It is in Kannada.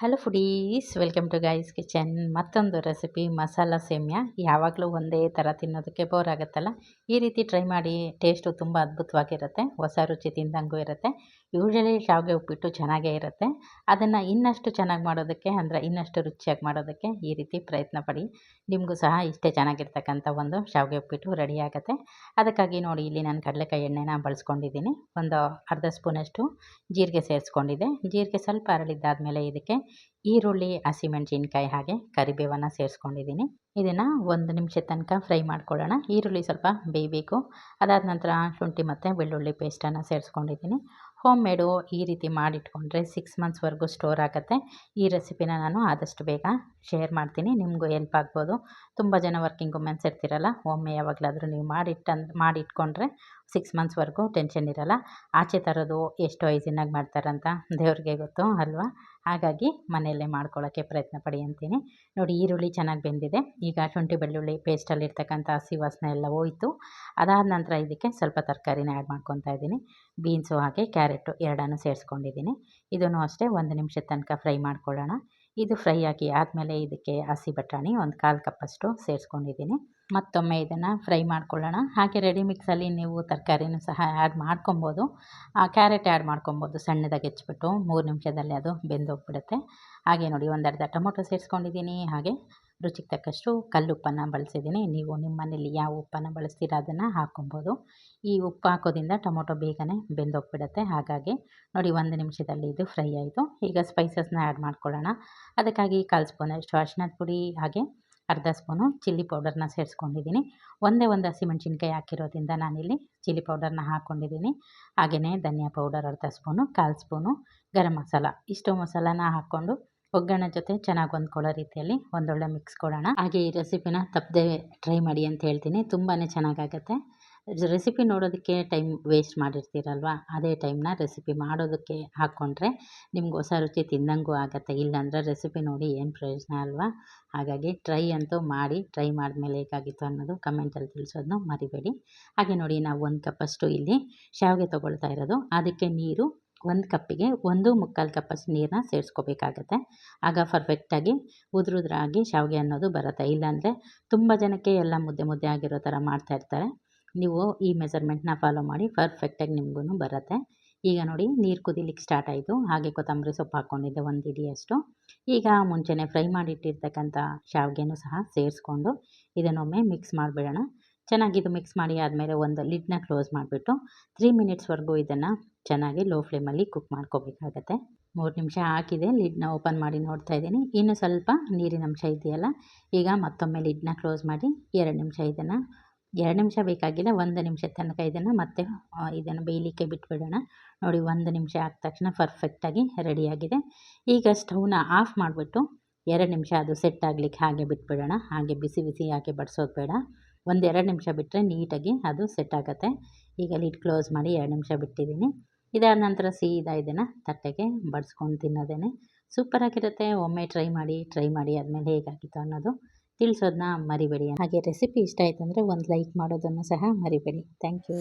Hello foodies, welcome to guys kitchen. ಮತ್ತೊಂದು ರೆಸಿಪಿ ಮಸಾಲ ಸೇಮಿಯಾ. ಯಾವಾಗಲೂ ಒಂದೇ ಥರ ತಿನ್ನೋದಕ್ಕೆ ಬೋರ್ ಆಗುತ್ತಲ್ಲ, ಈ ರೀತಿ ಟ್ರೈ ಮಾಡಿ. ಟೇಸ್ಟು ತುಂಬ ಅದ್ಭುತವಾಗಿರುತ್ತೆ, ಹೊಸ ರುಚಿ ತಿಂದಂಗೂ ಇರುತ್ತೆ. ಯೂಶಲಿ ಶಾವಿಗೆ ಉಪ್ಪಿಟ್ಟು ಚೆನ್ನಾಗೇ ಇರುತ್ತೆ. ಅದನ್ನು ಇನ್ನಷ್ಟು ಚೆನ್ನಾಗಿ ಮಾಡೋದಕ್ಕೆ, ಅಂದರೆ ಇನ್ನಷ್ಟು ರುಚಿಯಾಗಿ ಮಾಡೋದಕ್ಕೆ ಈ ರೀತಿ ಪ್ರಯತ್ನ ಪಡಿ. ನಿಮಗೂ ಸಹ ಇಷ್ಟೇ ಚೆನ್ನಾಗಿರ್ತಕ್ಕಂಥ ಒಂದು ಶಾವಿಗೆ ಉಪ್ಪಿಟ್ಟು ರೆಡಿ ಆಗುತ್ತೆ. ಅದಕ್ಕಾಗಿ ನೋಡಿ, ಇಲ್ಲಿ ನಾನು ಕಡಲೆಕಾಯಿ ಎಣ್ಣೆನ ಬಳಸ್ಕೊಂಡಿದ್ದೀನಿ. ಒಂದು ಅರ್ಧ ಸ್ಪೂನಷ್ಟು ಜೀರಿಗೆ ಸೇರಿಸ್ಕೊಂಡಿದ್ದೆ. ಜೀರಿಗೆ ಸ್ವಲ್ಪ ಅರಳಿದ್ದಾದಮೇಲೆ ಇದಕ್ಕೆ ಈರುಳ್ಳಿ, ಹಸಿಮೆಣಸಿನ್ಕಾಯಿ ಹಾಗೆ ಕರಿಬೇವನ್ನು ಸೇರಿಸ್ಕೊಂಡಿದ್ದೀನಿ. ಇದನ್ನು 1 ನಿಮಿಷ ತನಕ ಫ್ರೈ ಮಾಡ್ಕೊಳ್ಳೋಣ. ಈರುಳ್ಳಿ ಸ್ವಲ್ಪ ಬೇಯಬೇಕು. ಅದಾದ ನಂತರ ಶುಂಠಿ ಮತ್ತು ಬೆಳ್ಳುಳ್ಳಿ ಪೇಸ್ಟನ್ನು ಸೇರಿಸ್ಕೊಂಡಿದ್ದೀನಿ. ಹೋಮ್ ಮೇಡು ಈ ರೀತಿ ಮಾಡಿಟ್ಕೊಂಡ್ರೆ 6 ಮಂತ್ಸ್ವರೆಗೂ ಸ್ಟೋರ್ ಆಗುತ್ತೆ. ಈ ರೆಸಿಪಿನ ನಾನು ಆದಷ್ಟು ಬೇಗ ಶೇರ್ ಮಾಡ್ತೀನಿ, ನಿಮಗೂ ಹೆಲ್ಪ್ ಆಗ್ಬೋದು. ತುಂಬ ಜನ ವರ್ಕಿಂಗ್ ವುಮೆನ್ಸ್ ಇರ್ತಿರಲ್ಲ, ಒಮ್ಮೆ ಯಾವಾಗಲಾದರೂ ನೀವು ಮಾಡಿಟ್ಕೊಂಡ್ರೆ 6 ಮಂತ್ಸ್ವರೆಗೂ ಟೆನ್ಷನ್ ಇರಲ್ಲ. ಆಚೆ ತರೋದು ಎಷ್ಟು ಹೈಜಿನ್ನಾಗಿ ಮಾಡ್ತಾರಂತ ದೇವ್ರಿಗೆ ಗೊತ್ತು ಅಲ್ವಾ. ಹಾಗಾಗಿ ಮನೆಯಲ್ಲೇ ಮಾಡ್ಕೊಳ್ಳೋಕ್ಕೆ ಪ್ರಯತ್ನ ಪಡಿ ಅಂತೀನಿ. ನೋಡಿ, ಈರುಳ್ಳಿ ಚೆನ್ನಾಗಿ ಬೆಂದಿದೆ. ಈಗ ಶುಂಠಿ ಬೆಳ್ಳುಳ್ಳಿ ಪೇಸ್ಟಲ್ಲಿರ್ತಕ್ಕಂಥ ಹಸಿ ವಾಸನೆ ಎಲ್ಲ ಹೋಯಿತು. ಅದಾದ ನಂತರ ಇದಕ್ಕೆ ಸ್ವಲ್ಪ ತರಕಾರಿನ ಆ್ಯಡ್ ಮಾಡ್ಕೊತಾ ಇದ್ದೀನಿ. ಬೀನ್ಸು ಹಾಗೆ ಕ್ಯಾರೆಟು ಎರಡನ್ನೂ ಸೇರಿಸ್ಕೊಂಡಿದ್ದೀನಿ. ಇದನ್ನು ಅಷ್ಟೇ 1 ನಿಮಿಷದ ತನಕ ಫ್ರೈ ಮಾಡ್ಕೊಳ್ಳೋಣ. ಇದು ಫ್ರೈ ಆಗಿ ಆದಮೇಲೆ ಇದಕ್ಕೆ ಹಸಿ ಬಟಾಣಿ 1/4 ಕಪ್ಪಷ್ಟು ಸೇರಿಸ್ಕೊಂಡಿದ್ದೀನಿ. ಮತ್ತೊಮ್ಮೆ ಇದನ್ನು ಫ್ರೈ ಮಾಡ್ಕೊಳ್ಳೋಣ. ಹಾಗೆ ರೆಡಿ ಮಿಕ್ಸಲ್ಲಿ ನೀವು ತರಕಾರಿನೂ ಸಹ ಆ್ಯಡ್ ಮಾಡ್ಕೊಬೋದು. ಕ್ಯಾರೆಟ್ ಆ್ಯಡ್ ಮಾಡ್ಕೊಬೋದು, ಸಣ್ಣದಾಗಿ ಹೆಚ್ಚಿಬಿಟ್ಟು 3 ನಿಮಿಷದಲ್ಲಿ ಅದು ಬೆಂದೋಗ್ಬಿಡುತ್ತೆ. ಹಾಗೆ ನೋಡಿ, 1 ಅರ್ಧ ಟೊಮೊಟೊ ಸೇರಿಸ್ಕೊಂಡಿದ್ದೀನಿ. ಹಾಗೆ ರುಚಿಗೆ ತಕ್ಕಷ್ಟು ಕಲ್ಲುಪ್ಪನ್ನು ಬಳಸಿದ್ದೀನಿ. ನೀವು ನಿಮ್ಮ ಮನೇಲಿ ಯಾವ ಉಪ್ಪನ್ನು ಬಳಸ್ತೀರಾ ಅದನ್ನು ಹಾಕ್ಕೊಬೋದು. ಈ ಉಪ್ಪು ಹಾಕೋದ್ರಿಂದ ಟೊಮೊಟೊ ಬೇಗನೆ ಬೆಂದೋಗ್ಬಿಡುತ್ತೆ. ಹಾಗಾಗಿ ನೋಡಿ, 1 ನಿಮಿಷದಲ್ಲಿ ಇದು ಫ್ರೈ ಆಯಿತು. ಈಗ ಸ್ಪೈಸಸ್ನ ಆ್ಯಡ್ ಮಾಡ್ಕೊಳ್ಳೋಣ. ಅದಕ್ಕಾಗಿ 1/4 ಸ್ಪೂನಷ್ಟು ಅರಿಶಿಣದ ಪುಡಿ, ಹಾಗೆ ಅರ್ಧ ಸ್ಪೂನು ಚಿಲ್ಲಿ ಪೌಡರ್ನ ಸೇರಿಸ್ಕೊಂಡಿದ್ದೀನಿ. ಒಂದೇ ಒಂದು ಹಸಿಮೆಣ್ಸಿನ್ಕಾಯಿ ಹಾಕಿರೋದ್ರಿಂದ ನಾನಿಲ್ಲಿ ಚಿಲ್ಲಿ ಪೌಡರ್ನ ಹಾಕ್ಕೊಂಡಿದ್ದೀನಿ. ಹಾಗೆಯೇ ಧನಿಯಾ ಪೌಡರ್ ಅರ್ಧ ಸ್ಪೂನು, 1/4 ಸ್ಪೂನು ಗರಂ ಮಸಾಲ, ಇಷ್ಟು ಮಸಾಲಾನ ಹಾಕ್ಕೊಂಡು ಒಗ್ಗರಣೆ ಜೊತೆ ಚೆನ್ನಾಗಿ ಹೊಂದ್ಕೊಳ್ಳೋ ರೀತಿಯಲ್ಲಿ ಒಂದೊಳ್ಳೆ ಮಿಕ್ಸ್ ಕೊಡೋಣ. ಹಾಗೆ ಈ ರೆಸಿಪಿನ ತಪ್ಪದೆ ಟ್ರೈ ಮಾಡಿ ಅಂತ ಹೇಳ್ತೀನಿ, ತುಂಬಾ ಚೆನ್ನಾಗಾಗತ್ತೆ. ರೆಸಿಪಿ ನೋಡೋದಕ್ಕೆ ಟೈಮ್ ವೇಸ್ಟ್ ಮಾಡಿರ್ತೀರಲ್ವ, ಅದೇ ಟೈಮ್ನ ರೆಸಿಪಿ ಮಾಡೋದಕ್ಕೆ ಹಾಕ್ಕೊಂಡ್ರೆ ನಿಮ್ಗೆ ಹೊಸ ರುಚಿ ತಿಂದಂಗೂ ಆಗುತ್ತೆ. ಇಲ್ಲಾಂದರೆ ರೆಸಿಪಿ ನೋಡಿ ಏನು ಪ್ರಯೋಜನ ಅಲ್ವಾ. ಹಾಗಾಗಿ ಟ್ರೈ ಅಂತೂ ಮಾಡಿ, ಟ್ರೈ ಮಾಡಿದ್ಮೇಲೆ ಹೇಗಾಗಿತ್ತು ಅನ್ನೋದು ಕಮೆಂಟಲ್ಲಿ ತಿಳಿಸೋದನ್ನು ಮರಿಬೇಡಿ. ಹಾಗೆ ನೋಡಿ, ನಾವು 1 ಕಪ್ಪಷ್ಟು ಇಲ್ಲಿ ಶಾವಿಗೆ ತೊಗೊಳ್ತಾ ಇರೋದು. ಅದಕ್ಕೆ ನೀರು 1 ಕಪ್ಪಿಗೆ 1 ಮುಕ್ಕಾಲು ಕಪ್ಪಷ್ಟು ನೀರನ್ನ ಸೇರಿಸ್ಕೋಬೇಕಾಗತ್ತೆ. ಆಗ ಪರ್ಫೆಕ್ಟಾಗಿ ಉದುರಾಗಿ ಶಾವಿಗೆ ಅನ್ನೋದು ಬರುತ್ತೆ. ಇಲ್ಲಾಂದರೆ ತುಂಬ ಜನಕ್ಕೆ ಎಲ್ಲ ಮುದ್ದೆ ಮುದ್ದೆ ಆಗಿರೋ ಥರ ಮಾಡ್ತಾಯಿರ್ತಾರೆ. ನೀವು ಈ ಮೆಜರ್ಮೆಂಟ್ನ ಫಾಲೋ ಮಾಡಿ, ಪರ್ಫೆಕ್ಟಾಗಿ ನಿಮಗೂ ಬರುತ್ತೆ. ಈಗ ನೋಡಿ, ನೀರು ಕುದಿಲಿಕ್ಕೆ ಸ್ಟಾರ್ಟ್ ಆಯಿತು. ಹಾಗೆ ಕೊತ್ತಂಬರಿ ಸೊಪ್ಪು ಹಾಕ್ಕೊಂಡಿದ್ದೆ 1 ಹಿಡಿಯಷ್ಟು. ಈಗ ಮುಂಚೆನೇ ಫ್ರೈ ಮಾಡಿಟ್ಟಿರ್ತಕ್ಕಂಥ ಶಾವಿಗೆನೂ ಸಹ ಸೇರಿಸ್ಕೊಂಡು ಇದನ್ನೊಮ್ಮೆ ಮಿಕ್ಸ್ ಮಾಡಿಬಿಡೋಣ. ಚೆನ್ನಾಗಿದು ಮಿಕ್ಸ್ ಮಾಡಿ ಆದಮೇಲೆ ಒಂದು ಲಿಡ್ನ ಕ್ಲೋಸ್ ಮಾಡಿಬಿಟ್ಟು 3 ಮಿನಿಟ್ಸ್ವರೆಗೂ ಇದನ್ನು ಚೆನ್ನಾಗಿ ಲೋ ಫ್ಲೇಮಲ್ಲಿ ಕುಕ್ ಮಾಡ್ಕೋಬೇಕಾಗತ್ತೆ. 3 ನಿಮಿಷ ಹಾಕಿದೆ, ಲಿಡ್ನ ಓಪನ್ ಮಾಡಿ ನೋಡ್ತಾ ಇದ್ದೀನಿ. ಇನ್ನು ಸ್ವಲ್ಪ ನೀರಿನ ಅಂಶ ಇದೆಯಲ್ಲ, ಈಗ ಮತ್ತೊಮ್ಮೆ ಲಿಡ್ನ ಕ್ಲೋಸ್ ಮಾಡಿ 2 ನಿಮಿಷ ಇದನ್ನು 2 ನಿಮಿಷ ಬೇಕಾಗಿಲ್ಲ, 1 ನಿಮಿಷದ ತನಕ ಇದನ್ನು ಬೇಯಲಿಕ್ಕೆ ಬಿಟ್ಬಿಡೋಣ. ನೋಡಿ, 1 ನಿಮಿಷ ಆದ ತಕ್ಷಣ ಪರ್ಫೆಕ್ಟಾಗಿ ರೆಡಿಯಾಗಿದೆ. ಈಗ ಸ್ಟವ್ನ ಆಫ್ ಮಾಡಿಬಿಟ್ಟು 2 ನಿಮಿಷ ಅದು ಸೆಟ್ ಆಗಲಿಕ್ಕೆ ಹಾಗೆ ಬಿಟ್ಬಿಡೋಣ. ಹಾಗೆ ಬಿಸಿ ಬಿಸಿ ಹಾಕಿ ಬಡಿಸೋದು ಬೇಡ, 1-2 ನಿಮಿಷ ಬಿಟ್ಟರೆ ನೀಟಾಗಿ ಅದು ಸೆಟ್ ಆಗುತ್ತೆ. ಈಗ ಲಿಡ್ ಕ್ಲೋಸ್ ಮಾಡಿ 2 ನಿಮಿಷ ಬಿಟ್ಟಿದ್ದೀನಿ. ಇದಾದ ನಂತರ ಸೀದಾ ಇದನ್ನು ತಟ್ಟೆಗೆ ಬಡಿಸ್ಕೊಂಡು ತಿನ್ನೋದೇ ಸೂಪರಾಗಿರುತ್ತೆ. ಒಮ್ಮೆ ಟ್ರೈ ಮಾಡಿ ಆದಮೇಲೆ ಹೇಗಾಗಿತ್ತು ಅನ್ನೋದು ತಿಳಿಸೋದನ್ನ ಮರಿಬೇಡಿ. ಹಾಗೆ ರೆಸಿಪಿ ಇಷ್ಟ ಆಯಿತು ಅಂದರೆ ಒಂದು ಲೈಕ್ ಮಾಡೋದನ್ನು ಸಹ ಮರಿಬೇಡಿ. Thank you.